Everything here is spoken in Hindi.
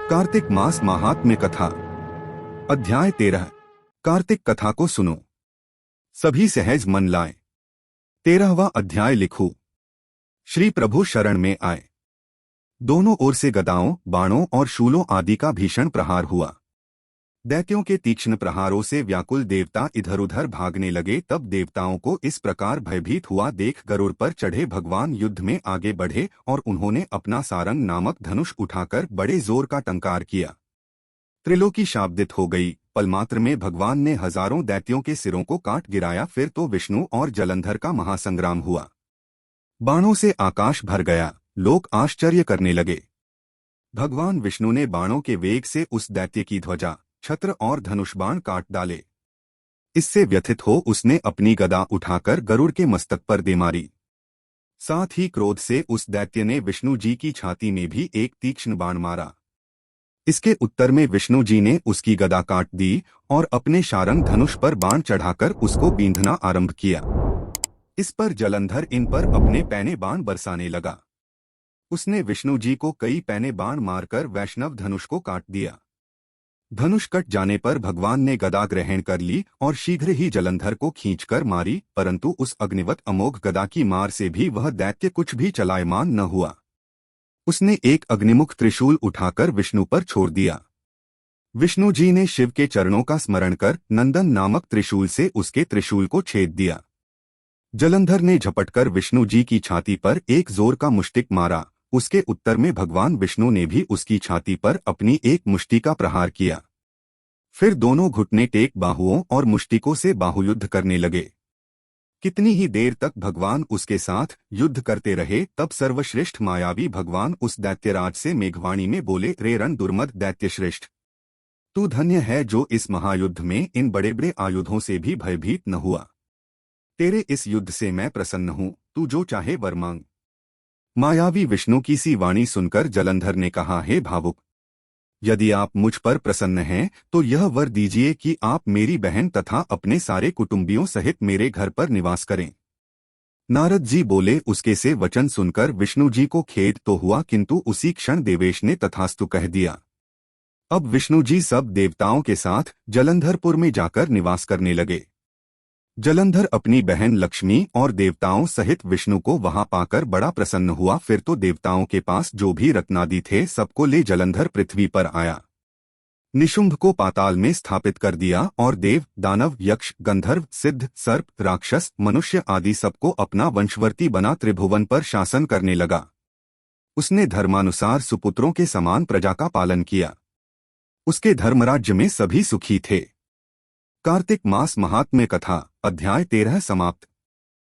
कार्तिक मास महात्म्य कथा अध्याय 13। कार्तिक कथा को सुनो, सभी सहज मन लाए। 13वां अध्याय लिखो। श्री प्रभु शरण में आए। दोनों ओर से गदाओं, बाणों और शूलों आदि का भीषण प्रहार हुआ। दैत्यों के तीक्ष्ण प्रहारों से व्याकुल देवता इधर उधर भागने लगे। तब देवताओं को इस प्रकार भयभीत हुआ देख गरुड़ पर चढ़े भगवान युद्ध में आगे बढ़े और उन्होंने अपना सारंग नामक धनुष उठाकर बड़े जोर का टंकार किया। त्रिलोकी शाब्दित हो गई। पलमात्र में भगवान ने हजारों दैत्यों के सिरों को काट गिराया। फिर तो विष्णु और जलंधर का महासंग्राम हुआ। बाणों से आकाश भर गया। लोग आश्चर्य करने लगे। भगवान विष्णु ने बाणों के वेग से उस दैत्य की ध्वजा, छत्र और धनुष बाण काट डाले। इससे व्यथित हो उसने अपनी गदा उठाकर गरुड़ के मस्तक पर दे मारी। साथ ही क्रोध से उस दैत्य ने विष्णु जी की छाती में भी एक तीक्ष्ण बाण मारा। इसके उत्तर में विष्णु जी ने उसकी गदा काट दी और अपने शारंग धनुष पर बाण चढ़ाकर उसको बींधना आरंभ किया। इस पर जलंधर इन पर अपने पैने बाण बरसाने लगा। उसने विष्णु जी को कई पैने बाण मारकर वैष्णव धनुष को काट दिया। धनुष कट जाने पर भगवान ने गदा ग्रहण कर ली और शीघ्र ही जलंधर को खींचकर मारी, परंतु उस अग्निवत अमोघ गदा की मार से भी वह दैत्य कुछ भी चलायमान न हुआ। उसने एक अग्निमुख त्रिशूल उठाकर विष्णु पर छोड़ दिया। विष्णु जी ने शिव के चरणों का स्मरण कर नंदन नामक त्रिशूल से उसके त्रिशूल को छेद दिया। जलंधर ने झपटकर विष्णु जी की छाती पर एक जोर का मुष्टिक मारा। उसके उत्तर में भगवान विष्णु ने भी उसकी छाती पर अपनी एक मुष्टि का प्रहार किया। फिर दोनों घुटने टेक बाहुओं और मुष्टिकों से बाहुयुद्ध करने लगे। कितनी ही देर तक भगवान उसके साथ युद्ध करते रहे। तब सर्वश्रेष्ठ मायावी भगवान उस दैत्यराज से मेघवाणी में बोले, रे रण दुर्मद दैत्यश्रेष्ठ, तू धन्य है जो इस महायुद्ध में इन बड़े बड़े आयुधों से भी भयभीत न हुआ। तेरे इस युद्ध से मैं प्रसन्न हूँ, तू जो चाहे वर मांग। मायावी विष्णु की सी वाणी सुनकर जलंधर ने कहा, हे भावुक, यदि आप मुझ पर प्रसन्न हैं तो यह वर दीजिए कि आप मेरी बहन तथा अपने सारे कुटुंबियों सहित मेरे घर पर निवास करें। नारद जी बोले। उसके से वचन सुनकर विष्णु जी को खेद तो हुआ, किंतु उसी क्षण देवेश ने तथास्तु कह दिया। अब विष्णु जी सब देवताओं के साथ जलंधरपुर में जाकर निवास करने लगे। जलंधर अपनी बहन लक्ष्मी और देवताओं सहित विष्णु को वहां पाकर बड़ा प्रसन्न हुआ। फिर तो देवताओं के पास जो भी रत्नादि थे सबको ले जलंधर पृथ्वी पर आया। निशुंभ को पाताल में स्थापित कर दिया और देव, दानव, यक्ष, गंधर्व, सिद्ध, सर्प, राक्षस, मनुष्य आदि सबको अपना वंशवर्ती बना त्रिभुवन पर शासन करने लगा। उसने धर्मानुसार सुपुत्रों के समान प्रजा का पालन किया। उसके धर्मराज्य में सभी सुखी थे। कार्तिक मास महात्म्य कथा अध्याय 13 समाप्त।